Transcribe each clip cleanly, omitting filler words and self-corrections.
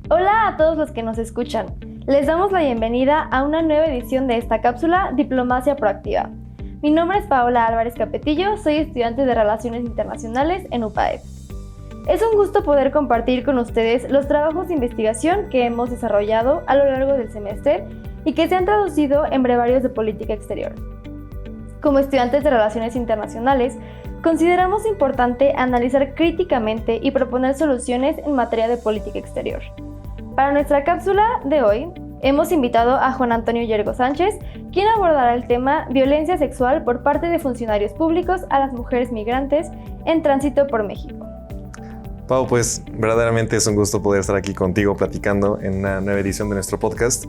Hola a todos los que nos escuchan. Les damos la bienvenida a una nueva edición de esta cápsula Diplomacia Proactiva. Mi nombre es Paola Álvarez Capetillo, soy estudiante de Relaciones Internacionales en UPAEP. Es un gusto poder compartir con ustedes los trabajos de investigación que hemos desarrollado a lo largo del semestre y que se han traducido en brevarios de política exterior. Como estudiantes de Relaciones Internacionales, consideramos importante analizar críticamente y proponer soluciones en materia de política exterior. Para nuestra cápsula de hoy, hemos invitado a Juan Antonio Yergo Sánchez, quien abordará el tema violencia sexual por parte de funcionarios públicos a las mujeres migrantes en tránsito por México. Pau, pues verdaderamente es un gusto poder estar aquí contigo platicando en una nueva edición de nuestro podcast.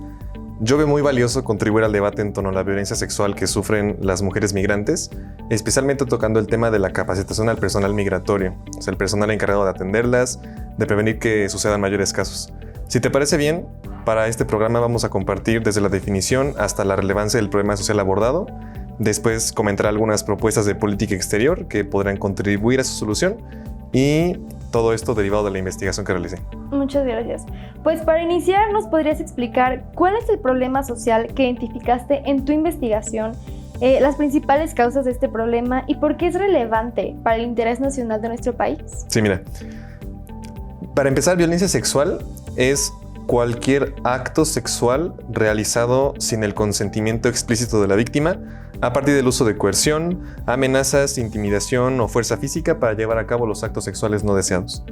Yo veo muy valioso contribuir al debate en torno a la violencia sexual que sufren las mujeres migrantes, especialmente tocando el tema de la capacitación al personal migratorio, o sea, el personal encargado de atenderlas, de prevenir que sucedan mayores casos. Si te parece bien, para este programa vamos a compartir desde la definición hasta la relevancia del problema social abordado. Después comentaré algunas propuestas de política exterior que podrán contribuir a su solución y todo esto derivado de la investigación que realicé. Muchas gracias. Pues para iniciar, ¿nos podrías explicar cuál es el problema social que identificaste en tu investigación, las principales causas de este problema y por qué es relevante para el interés nacional de nuestro país? Sí, mira. Para empezar, violencia sexual es cualquier acto sexual realizado sin el consentimiento explícito de la víctima a partir del uso de coerción, amenazas, intimidación o fuerza física para llevar a cabo los actos sexuales no deseados.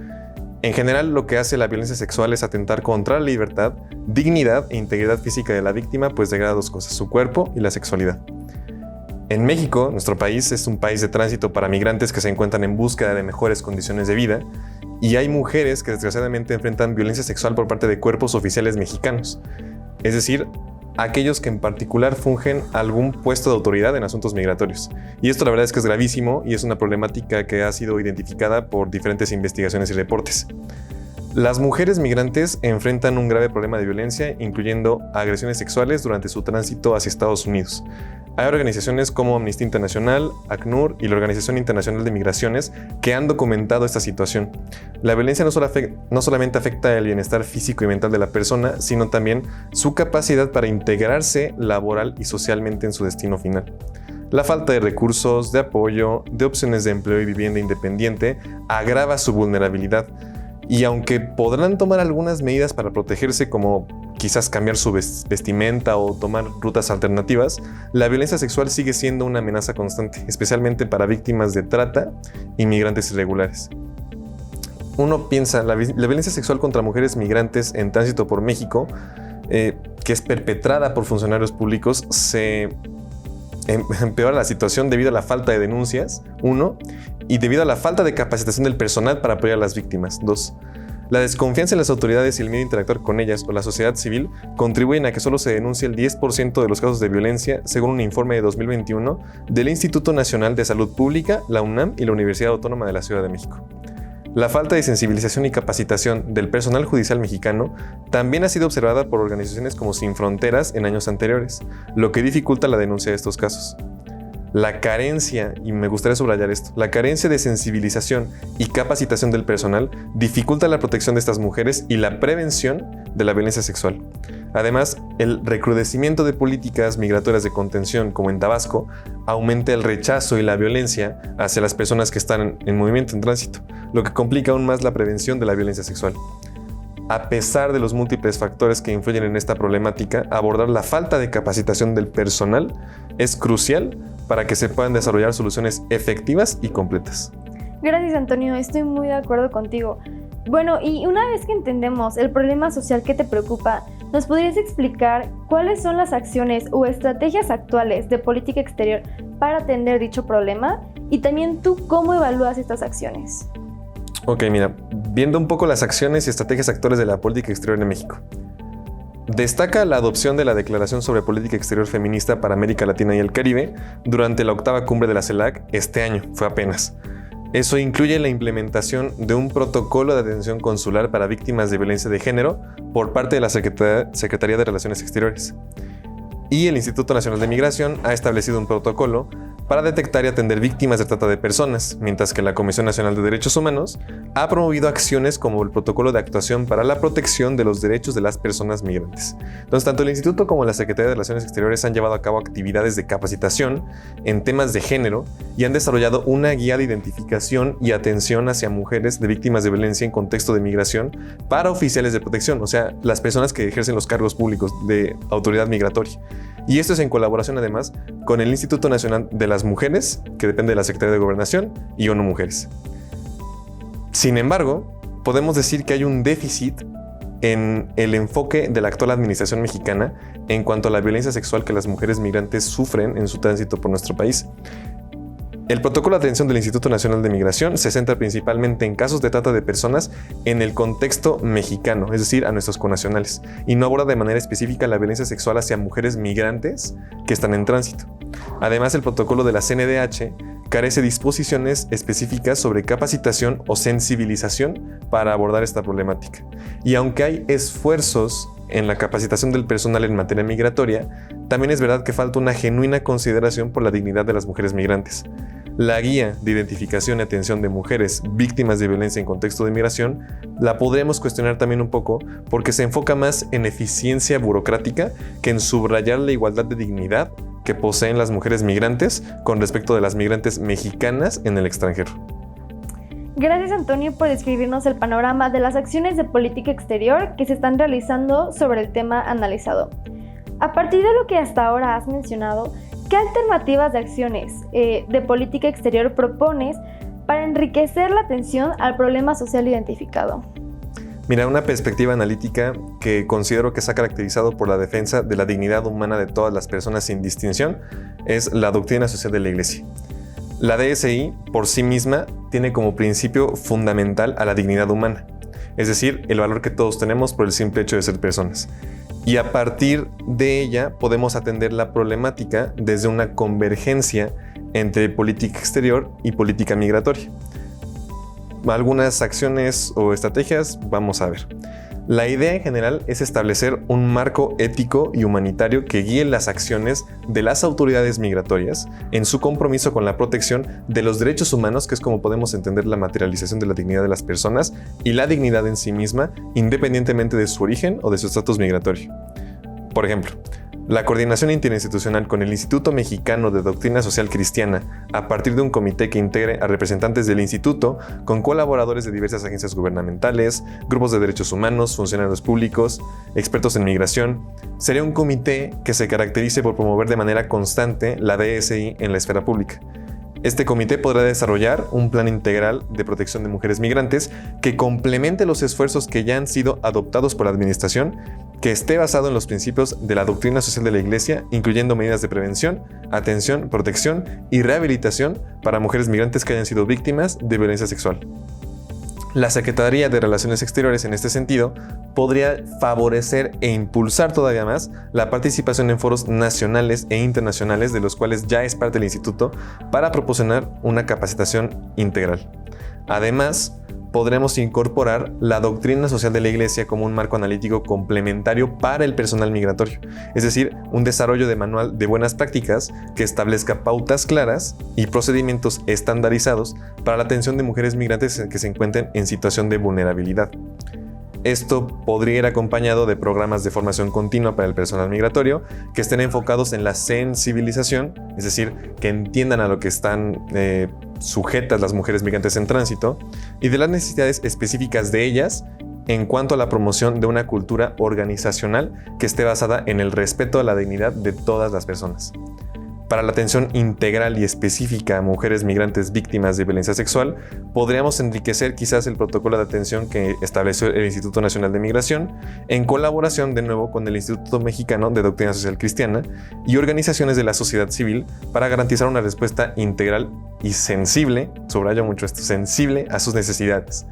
En general, lo que hace la violencia sexual es atentar contra la libertad, dignidad e integridad física de la víctima, pues degrada dos cosas, su cuerpo y la sexualidad. En México, nuestro país es un país de tránsito para migrantes que se encuentran en búsqueda de mejores condiciones de vida, y hay mujeres que desgraciadamente enfrentan violencia sexual por parte de cuerpos oficiales mexicanos, es decir, aquellos que en particular fungen algún puesto de autoridad en asuntos migratorios. Y esto la verdad es que es gravísimo y es una problemática que ha sido identificada por diferentes investigaciones y reportes. Las mujeres migrantes enfrentan un grave problema de violencia, incluyendo agresiones sexuales durante su tránsito hacia Estados Unidos. Hay organizaciones como Amnistía Internacional, ACNUR y la Organización Internacional de Migraciones que han documentado esta situación. La violencia no solamente afecta el bienestar físico y mental de la persona, sino también su capacidad para integrarse laboral y socialmente en su destino final. La falta de recursos, de apoyo, de opciones de empleo y vivienda independiente agrava su vulnerabilidad. Y aunque podrán tomar algunas medidas para protegerse, como quizás cambiar su vestimenta o tomar rutas alternativas, la violencia sexual sigue siendo una amenaza constante, especialmente para víctimas de trata y migrantes irregulares. Uno piensa, la violencia sexual contra mujeres migrantes en tránsito por México, que es perpetrada por funcionarios públicos, se empeora la situación debido a la falta de denuncias, 1, y debido a la falta de capacitación del personal para apoyar a las víctimas, 2. La desconfianza en las autoridades y el miedo a interactuar con ellas o la sociedad civil contribuyen a que solo se denuncie el 10% de los casos de violencia, según un informe de 2021 del Instituto Nacional de Salud Pública, la UNAM y la Universidad Autónoma de la Ciudad de México. La falta de sensibilización y capacitación del personal judicial mexicano también ha sido observada por organizaciones como Sin Fronteras en años anteriores, lo que dificulta la denuncia de estos casos. La carencia, y me gustaría subrayar esto, la carencia de sensibilización y capacitación del personal dificulta la protección de estas mujeres y la prevención de la violencia sexual. Además, el recrudecimiento de políticas migratorias de contención, como en Tabasco, aumenta el rechazo y la violencia hacia las personas que están en movimiento en tránsito, lo que complica aún más la prevención de la violencia sexual. A pesar de los múltiples factores que influyen en esta problemática, abordar la falta de capacitación del personal es crucial para que se puedan desarrollar soluciones efectivas y completas. Gracias, Antonio, estoy muy de acuerdo contigo. Bueno, y una vez que entendemos el problema social que te preocupa, ¿nos podrías explicar cuáles son las acciones o estrategias actuales de política exterior para atender dicho problema? Y también tú, ¿cómo evalúas estas acciones? Ok, mira, viendo un poco las acciones y estrategias actuales de la política exterior en México. Destaca la adopción de la Declaración sobre Política Exterior Feminista para América Latina y el Caribe durante la 8ª cumbre de la CELAC este año, fue apenas. Eso incluye la implementación de un protocolo de atención consular para víctimas de violencia de género por parte de la Secretaría de Relaciones Exteriores. Y el Instituto Nacional de Migración ha establecido un protocolo para detectar y atender víctimas de trata de personas, mientras que la Comisión Nacional de Derechos Humanos ha promovido acciones como el Protocolo de Actuación para la Protección de los Derechos de las Personas Migrantes. Entonces, tanto el Instituto como la Secretaría de Relaciones Exteriores han llevado a cabo actividades de capacitación en temas de género y han desarrollado una guía de identificación y atención hacia mujeres de víctimas de violencia en contexto de migración para oficiales de protección, o sea, las personas que ejercen los cargos públicos de autoridad migratoria. Y esto es en colaboración además con el Instituto Nacional de las Mujeres, que depende de la Secretaría de Gobernación, y ONU Mujeres. Sin embargo, podemos decir que hay un déficit en el enfoque de la actual administración mexicana en cuanto a la violencia sexual que las mujeres migrantes sufren en su tránsito por nuestro país. El protocolo de atención del Instituto Nacional de Migración se centra principalmente en casos de trata de personas en el contexto mexicano, es decir, a nuestros connacionales, y no aborda de manera específica la violencia sexual hacia mujeres migrantes que están en tránsito. Además, el protocolo de la CNDH carece de disposiciones específicas sobre capacitación o sensibilización para abordar esta problemática. Y aunque hay esfuerzos en la capacitación del personal en materia migratoria, también es verdad que falta una genuina consideración por la dignidad de las mujeres migrantes. La guía de identificación y atención de mujeres víctimas de violencia en contexto de migración la podremos cuestionar también un poco porque se enfoca más en eficiencia burocrática que en subrayar la igualdad de dignidad que poseen las mujeres migrantes con respecto de las migrantes mexicanas en el extranjero. Gracias, Antonio, por describirnos el panorama de las acciones de política exterior que se están realizando sobre el tema analizado. A partir de lo que hasta ahora has mencionado, ¿qué alternativas de acciones de política exterior propones para enriquecer la atención al problema social identificado? Mira, una perspectiva analítica que considero que se ha caracterizado por la defensa de la dignidad humana de todas las personas sin distinción es la doctrina social de la Iglesia. La DSI, por sí misma, tiene como principio fundamental a la dignidad humana, es decir, el valor que todos tenemos por el simple hecho de ser personas. Y a partir de ella podemos atender la problemática desde una convergencia entre política exterior y política migratoria. Algunas acciones o estrategias vamos a ver. La idea en general es establecer un marco ético y humanitario que guíe las acciones de las autoridades migratorias en su compromiso con la protección de los derechos humanos, que es como podemos entender la materialización de la dignidad de las personas y la dignidad en sí misma, independientemente de su origen o de su estatus migratorio. Por ejemplo, la coordinación interinstitucional con el Instituto Mexicano de Doctrina Social Cristiana, a partir de un comité que integre a representantes del instituto, con colaboradores de diversas agencias gubernamentales, grupos de derechos humanos, funcionarios públicos, expertos en migración, sería un comité que se caracterice por promover de manera constante la DSI en la esfera pública. Este comité podrá desarrollar un plan integral de protección de mujeres migrantes que complemente los esfuerzos que ya han sido adoptados por la administración, que esté basado en los principios de la doctrina social de la Iglesia, incluyendo medidas de prevención, atención, protección y rehabilitación para mujeres migrantes que hayan sido víctimas de violencia sexual. La Secretaría de Relaciones Exteriores, en este sentido, podría favorecer e impulsar todavía más la participación en foros nacionales e internacionales, de los cuales ya es parte del instituto, para proporcionar una capacitación integral. Además, podremos incorporar la doctrina social de la Iglesia como un marco analítico complementario para el personal migratorio, es decir, un desarrollo de manual de buenas prácticas que establezca pautas claras y procedimientos estandarizados para la atención de mujeres migrantes que se encuentren en situación de vulnerabilidad. Esto podría ir acompañado de programas de formación continua para el personal migratorio que estén enfocados en la sensibilización, es decir, que entiendan a lo que están sujetas las mujeres migrantes en tránsito y de las necesidades específicas de ellas en cuanto a la promoción de una cultura organizacional que esté basada en el respeto a la dignidad de todas las personas. Para la atención integral y específica a mujeres migrantes víctimas de violencia sexual, podríamos enriquecer quizás el protocolo de atención que estableció el Instituto Nacional de Migración, en colaboración de nuevo con el Instituto Mexicano de Doctrina Social Cristiana y organizaciones de la sociedad civil, para garantizar una respuesta integral y sensible, subrayo mucho esto, sensible a sus necesidades.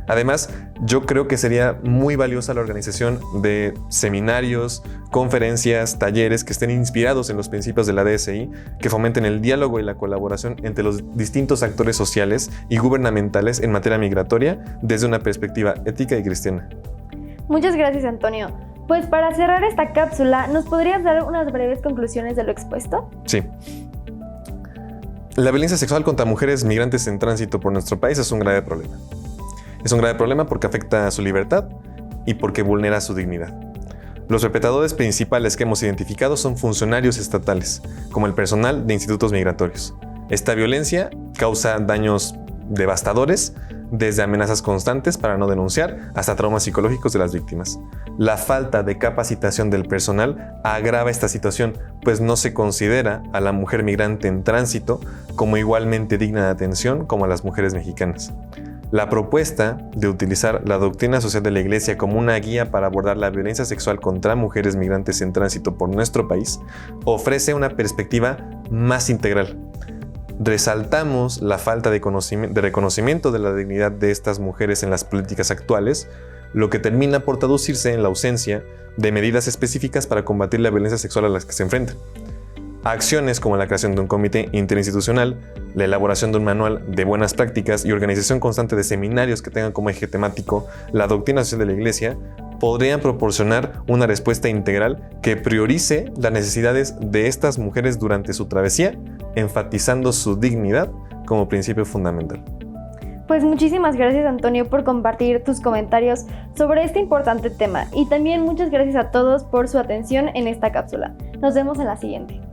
Además, yo creo que sería muy valiosa la organización de seminarios, conferencias, talleres que estén inspirados en los principios de la DSI, que fomenten el diálogo y la colaboración entre los distintos actores sociales y gubernamentales en materia migratoria desde una perspectiva ética y cristiana. Muchas gracias, Antonio. Pues para cerrar esta cápsula, ¿nos podrías dar unas breves conclusiones de lo expuesto? Sí. La violencia sexual contra mujeres migrantes en tránsito por nuestro país es un grave problema. Es un grave problema porque afecta a su libertad y porque vulnera su dignidad. Los perpetradores principales que hemos identificado son funcionarios estatales, como el personal de institutos migratorios. Esta violencia causa daños devastadores, desde amenazas constantes para no denunciar hasta traumas psicológicos de las víctimas. La falta de capacitación del personal agrava esta situación, pues no se considera a la mujer migrante en tránsito como igualmente digna de atención como a las mujeres mexicanas. La propuesta de utilizar la doctrina social de la Iglesia como una guía para abordar la violencia sexual contra mujeres migrantes en tránsito por nuestro país ofrece una perspectiva más integral. Resaltamos la falta de reconocimiento de la dignidad de estas mujeres en las políticas actuales, lo que termina por traducirse en la ausencia de medidas específicas para combatir la violencia sexual a las que se enfrentan. Acciones como la creación de un comité interinstitucional, la elaboración de un manual de buenas prácticas y organización constante de seminarios que tengan como eje temático la doctrina social de la Iglesia podrían proporcionar una respuesta integral que priorice las necesidades de estas mujeres durante su travesía, enfatizando su dignidad como principio fundamental. Pues muchísimas gracias, Antonio, por compartir tus comentarios sobre este importante tema, y también muchas gracias a todos por su atención en esta cápsula. Nos vemos en la siguiente.